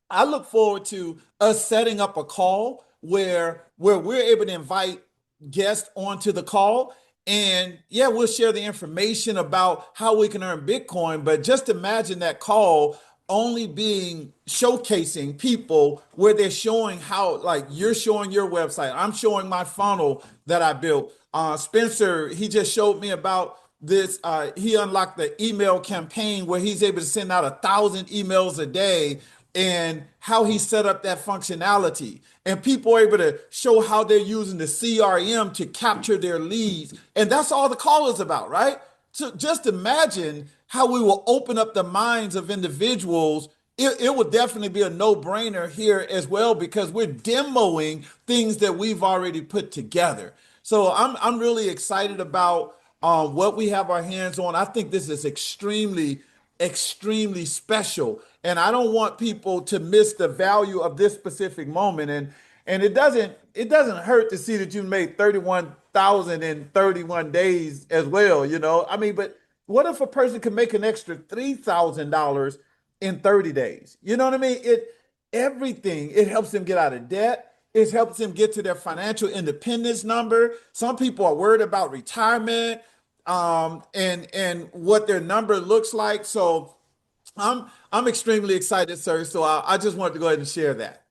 I look forward to us setting up a call where we're able to invite guests onto the call. And yeah, we'll share the information about how we can earn Bitcoin. But just imagine that call only being showcasing people where they're showing how, like you're showing your website, I'm showing my funnel that I built. Spencer, he just showed me about this. He unlocked the email campaign where he's able to send out 1,000 emails a day, and how he set up that functionality. And people are able to show how they're using the CRM to capture their leads. And that's all the call is about, right? So just imagine how we will open up the minds of individuals. It would definitely be a no-brainer here as well, because we're demoing things that we've already put together. So I'm really excited about what we have our hands on. I think this is extremely special, and I don't want people to miss the value of this specific moment. And it doesn't hurt to see that you made 31,000 in 31 days as well. I mean, but what if a person could make an extra $3,000 in 30 days? You know what I mean? It helps them get out of debt. It helps them get to their financial independence number. Some people are worried about retirement, and what their number looks like. So I'm extremely excited, sir. So I just wanted to go ahead and share that.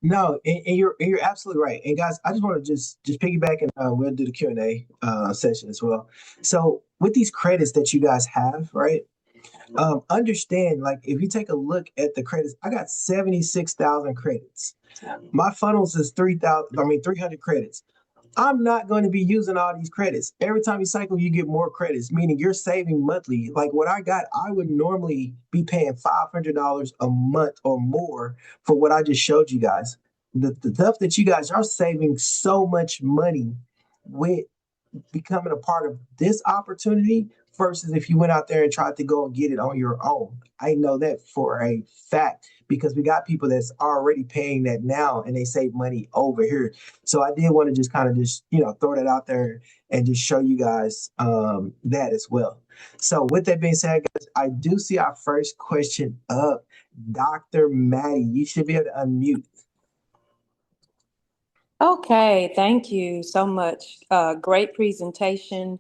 No, and you're absolutely right. And guys, I just want to just piggyback, and we'll do the Q&A session as well. So with these credits that you guys have, right? Understand, like, if you take a look at the credits, I got 76,000 credits. My funnels is 300 credits. I'm not going to be using all these credits. Every time you cycle, you get more credits, meaning you're saving monthly. Like what I got, I would normally be paying $500 a month or more for what I just showed you guys. The stuff that you guys are saving so much money with becoming a part of this opportunity versus if you went out there and tried to go and get it on your own. I know that for a fact because we got people that's already paying that now and they save money over here. So I did want to just kind of just, throw that out there and just show you guys that as well. So with that being said, guys, I do see our first question up. Dr. Maddie, you should be able to unmute. Okay, thank you so much. Great presentation.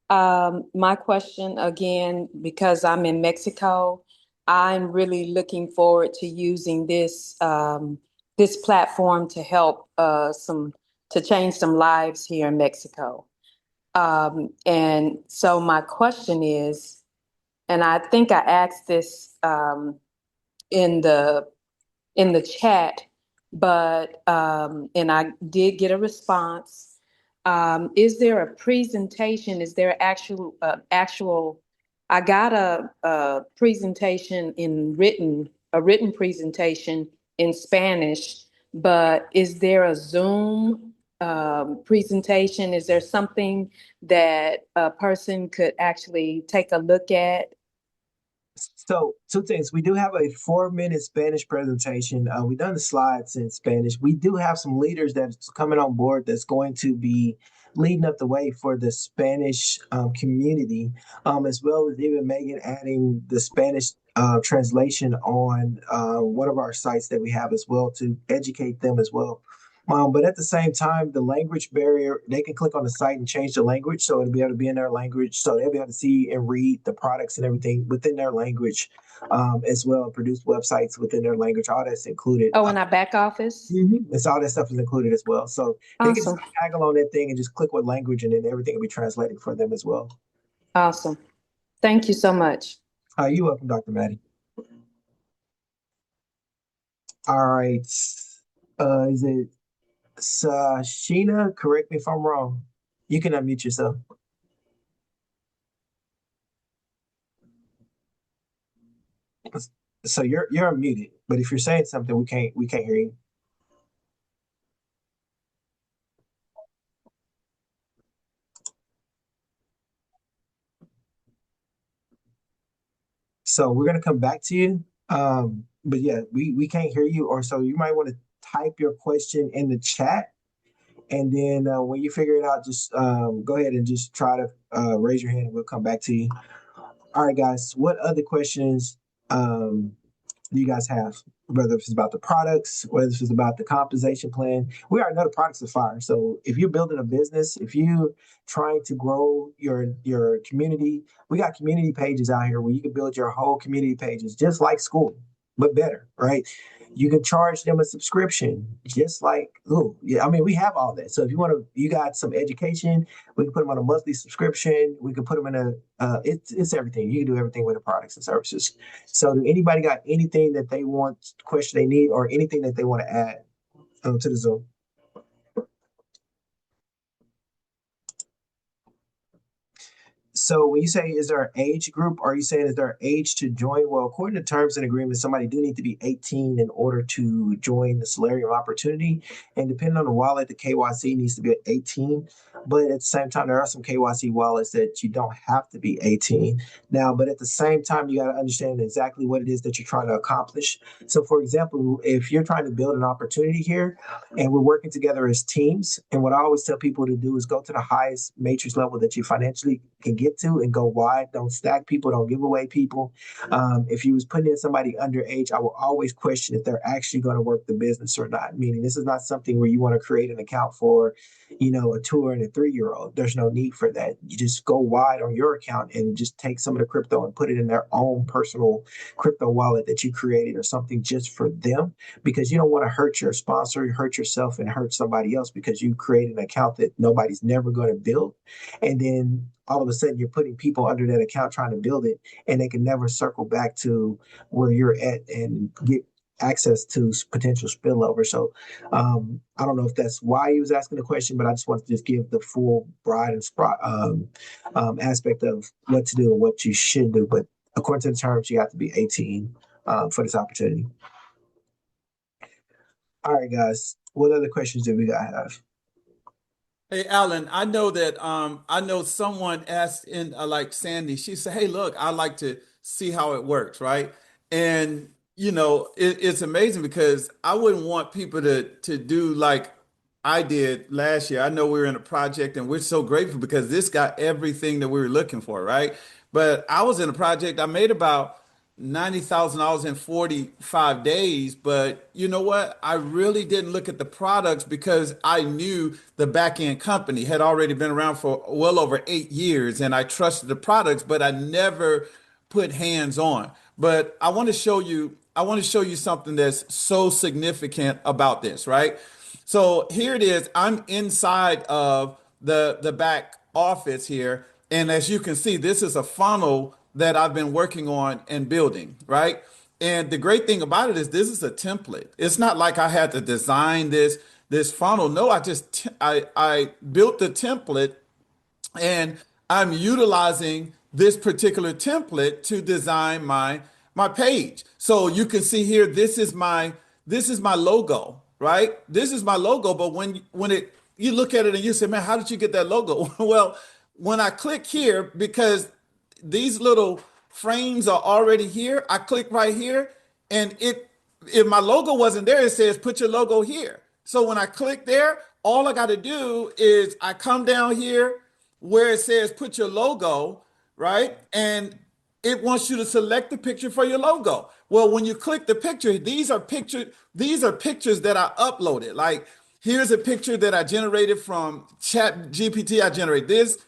My question again, because I'm in Mexico, I'm really looking forward to using this platform to help to change some lives here in Mexico. And so my question is, and I think I asked this in the chat, but and I did get a response. Is there a presentation? Is there actual? I got a presentation a written presentation in Spanish, but is there a Zoom presentation? Is there something that a person could actually take a look at? So, two things. We do have a 4-minute Spanish presentation. We've done the slides in Spanish. We do have some leaders that's coming on board that's going to be leading up the way for the Spanish community, as well as even Megan adding the Spanish translation on one of our sites that we have as well to educate them as well. But at the same time, the language barrier, they can click on the site and change the language. So it'll be able to be in their language. So they'll be able to see and read the products and everything within their language as well, and produce websites within their language. All that's included. Oh, in our back office? It's all that stuff is included as well. So they can just Awesome. toggle on that thing and just click what language, and then everything will be translated for them as well. Awesome. Thank you so much. You're welcome, Dr. Maddie. All right. Is it Sheena? Correct me if I'm wrong. You can unmute yourself. So you're unmuted, but if you're saying something, we can't hear you. So we're gonna come back to you. But yeah, we can't hear you, or so you might want to type your question in the chat, and then when you figure it out, just go ahead and just try to raise your hand, and we'll come back to you. All right, guys. What other questions do you guys have? Whether it's about the products, whether it's about the compensation plan. We already know the products are fire. So if you're building a business, if you're trying to grow your community, we got community pages out here where you can build your whole community pages just like school, but better, right? You can charge them a subscription, just like, oh yeah, I mean, we have all that. So if you want to, you got some education, we can put them on a monthly subscription. We can put them in a, it's everything. You can do everything with the products and services. So, do anybody got anything that they want, question they need, or anything that they want to add to the Zoom? So when you say is there an age group, are you saying is there an age to join? Well, according to terms and agreements, somebody do need to be 18 in order to join the Salarium opportunity. And depending on the wallet, the KYC needs to be at 18. But at the same time, there are some KYC wallets that you don't have to be 18. Now, but at the same time, you got to understand exactly what it is that you're trying to accomplish. So for example, if you're trying to build an opportunity here and we're working together as teams, and what I always tell people to do is go to the highest matrix level that you financially can get to and go wide. Don't stack people. Don't give away people. If you was putting in somebody underage, I will always question if they're actually going to work the business or not. Meaning, this is not something where you want to create an account for, a 2 and a 3-year-old. There's no need for that. You just go wide on your account and just take some of the crypto and put it in their own personal crypto wallet that you created or something just for them, because you don't want to hurt your sponsor, hurt yourself, and hurt somebody else because you create an account that nobody's never going to build. And then all of a sudden you're putting people under that account trying to build it, and they can never circle back to where you're at and get access to potential spillover. So I don't know if that's why he was asking the question, but I just want to just give the full bride and aspect of what to do and what you should do. But according to the terms, you have to be 18 for this opportunity. All right, guys. What other questions do we got have? Hey, Alan, I know that I know someone asked in like Sandy, she said, "Hey, look, I like to see how it works, right?" And it's amazing because I wouldn't want people to do like I did last year. I know we were in a project and we're so grateful because this got everything that we were looking for, right? But I was in a project, I made about $90,000 in 45 days. But you know what? I really didn't look at the products because I knew the back end company had already been around for well over 8 years and I trusted the products, but I never put hands on. But I want to show you something that's so significant about this, right? So here it is. I'm inside of the back office here. And as you can see, this is a funnel that I've been working on and building, right? And the great thing about it is this is a template. It's not like I had to design this funnel. No, I built the template and I'm utilizing this particular template to design my page. So you can see here, this is my logo, right? This is my logo. But when you look at it and you say, man, how did you get that logo? Well, when I click here, because these little frames are already here, I click right here, and if my logo wasn't there, it says put your logo here. So when I click there, all I got to do is I come down here where it says put your logo, right? And it wants you to select the picture for your logo. Well, when you click the picture, these are pictures that I uploaded. Like here's a picture that I generated from Chat GPT. I generate this.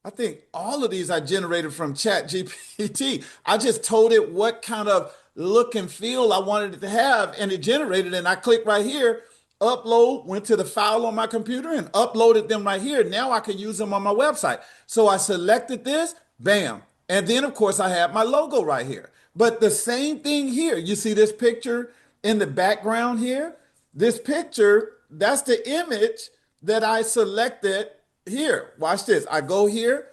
I think all of these I generated from Chat GPT. I just told it what kind of look and feel I wanted it to have, and it generated. And I click right here, upload, went to the file on my computer and uploaded them right here. Now I can use them on my website. So I selected this, bam. And then, of course, I have my logo right here. But the same thing here. You see this picture in the background here? This picture, that's the image that I selected here. Watch this. I go here.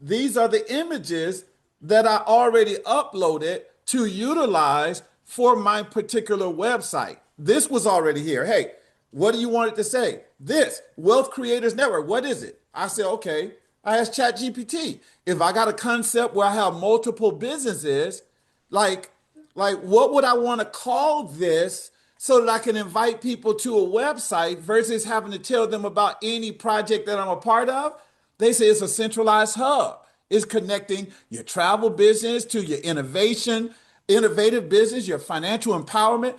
These are the images that I already uploaded to utilize for my particular website. This was already here. Hey, what do you want it to say? This Wealth Creators Network. What is it? I said, okay. I asked ChatGPT if I got a concept where I have multiple businesses, like what would I want to call this so that I can invite people to a website versus having to tell them about any project that I'm a part of? They say it's a centralized hub. It's connecting your travel business to your innovation innovative business, your financial empowerment,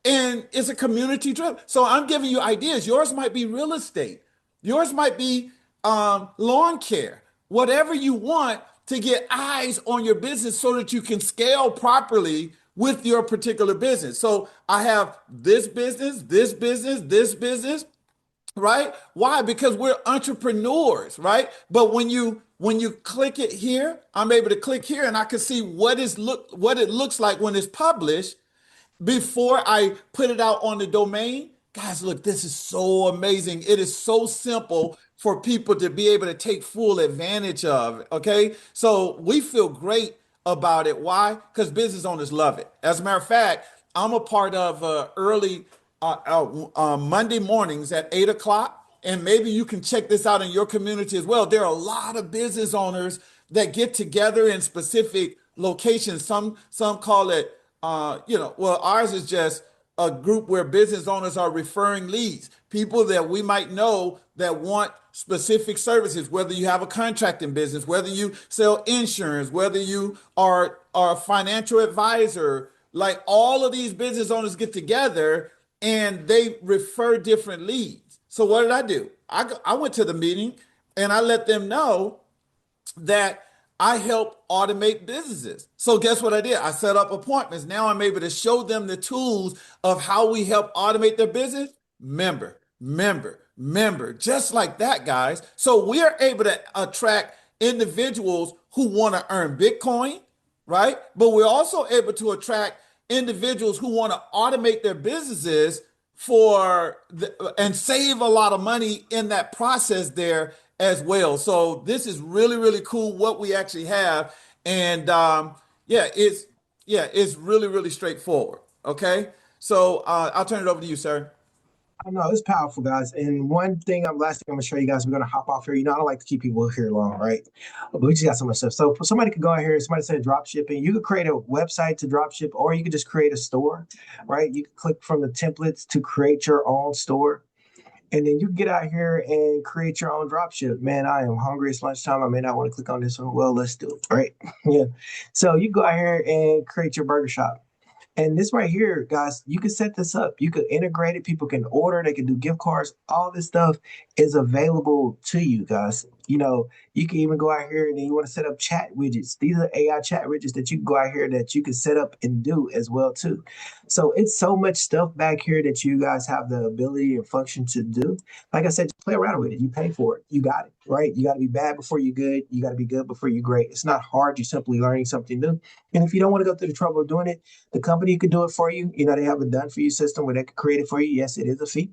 and it's a community driven. So I'm giving you ideas. Yours might be real estate. Yours might be lawn care. Whatever you want to get eyes on your business so that you can scale properly with your particular business. So I have this business, this business, this business, right? Why? Because we're entrepreneurs, right? But when you click it here, I'm able to click here and I can see what it looks like when it's published before I put it out on the domain. Guys, look, this is so amazing. It is so simple for people to be able to take full advantage of. Okay. So we feel great about it. Why? Because business owners love it. As a matter of fact, I'm a part of early Monday mornings at 8 o'clock. And maybe you can check this out in your community as well. There are a lot of business owners that get together in specific locations. Some call it well, ours is just a group where business owners are referring leads, people that we might know that want specific services, whether you have a contracting business, whether you sell insurance, whether you are a financial advisor. Like all of these business owners get together and they refer different leads. So what did I do? I went to the meeting and I let them know that I help automate businesses. So guess what I did? I set up appointments. Now I'm able to show them the tools of how we help automate their business. Member, just like that, guys. So we are able to attract individuals who want to earn Bitcoin, right? But we're also able to attract individuals who want to automate their businesses and save a lot of money in that process there as well. So this is really, really cool what we actually have. And it's really, really straightforward. Okay. So I'll turn it over to you, sir. I know it's powerful, guys. And last thing I'm gonna show you guys, we're gonna hop off here. I don't like to keep people here long, right? But we just got so much stuff. So somebody could go out here, somebody said drop shipping. You could create a website to drop ship, or you could just create a store, right? You can click from the templates to create your own store. And then you get out here and create your own drop ship. Man, I am hungry. It's lunchtime. I may not want to click on this one. Well, let's do it, right? Yeah. So you go out here and create your burger shop. And this right here, guys, you can set this up. You can integrate it. People can order. They can do gift cards. All this stuff is available to you, guys. You can even go out here and then you want to set up chat widgets. These are AI chat widgets that you can go out here that you can set up and do as well, too. So it's so much stuff back here that you guys have the ability and function to do. Like I said, just play around with it. You pay for it. You got it, right? You got to be bad before you're good. You got to be good before you're great. It's not hard. You're simply learning something new. And if you don't want to go through the trouble of doing it, the company could do it for you. They have a done for you system where they could create it for you. Yes, it is a fee.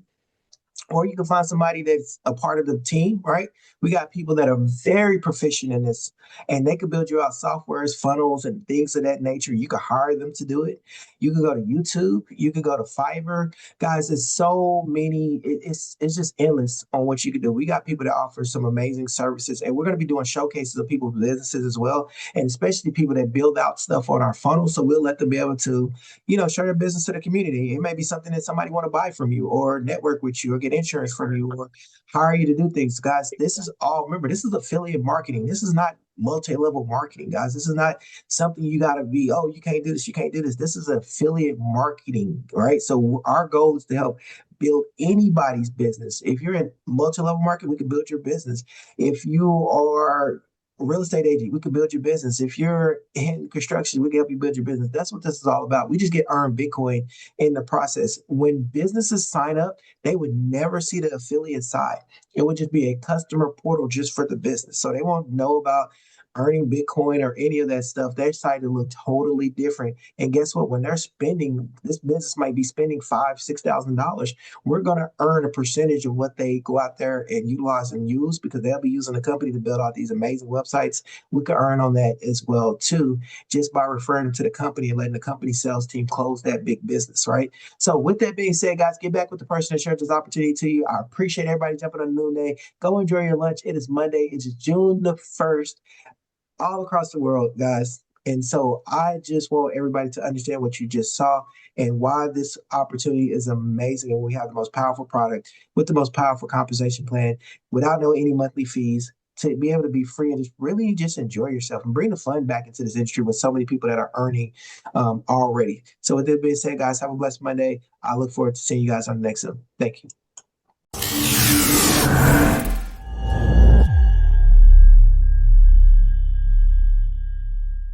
Or you can find somebody that's a part of the team, right? We got people that are very proficient in this, and they could build you out softwares, funnels, and things of that nature. You could hire them to do it. You can go to YouTube. You can go to Fiverr. Guys, there's so many. It's just endless on what you can do. We got people that offer some amazing services, and we're going to be doing showcases of people's businesses as well, and especially people that build out stuff on our funnel. So we'll let them be able to, show their business to the community. It may be something that somebody want to buy from you or network with you or get insurance from you or hire you to do things. Guys, this is affiliate marketing. This is not multi-level marketing, guys. This is not something you got to be, oh, you can't do this, you can't do this. This is affiliate marketing, right? So our goal is to help build anybody's business. If you're in multi-level marketing, we can build your business. If you are a real estate agent, we can build your business. If you're in construction, we can help you build your business. That's what this is all about. We just get earned Bitcoin in the process. When businesses sign up, they would never see the affiliate side. It would just be a customer portal just for the business. So they won't know about earning Bitcoin or any of that stuff. Their site will look totally different. And guess what? When they're spending, this business might be spending $5,000-$6,000. We're going to earn a percentage of what they go out there and utilize and use because they'll be using the company to build out these amazing websites. We could earn on that as well too, just by referring to the company and letting the company sales team close that big business, right? So with that being said, guys, get back with the person that shared this opportunity to you. I appreciate everybody jumping on the noonday. Go enjoy your lunch. It is Monday. It is June the 1st. All across the world, guys. And so I just want everybody to understand what you just saw and why this opportunity is amazing. And we have the most powerful product with the most powerful compensation plan without any monthly fees. to be able to be free and just really just enjoy yourself and bring the fun back into this industry with so many people that are earning already. So with that being said, guys, have a blessed Monday. I look forward to seeing you guys on the next one. Thank you.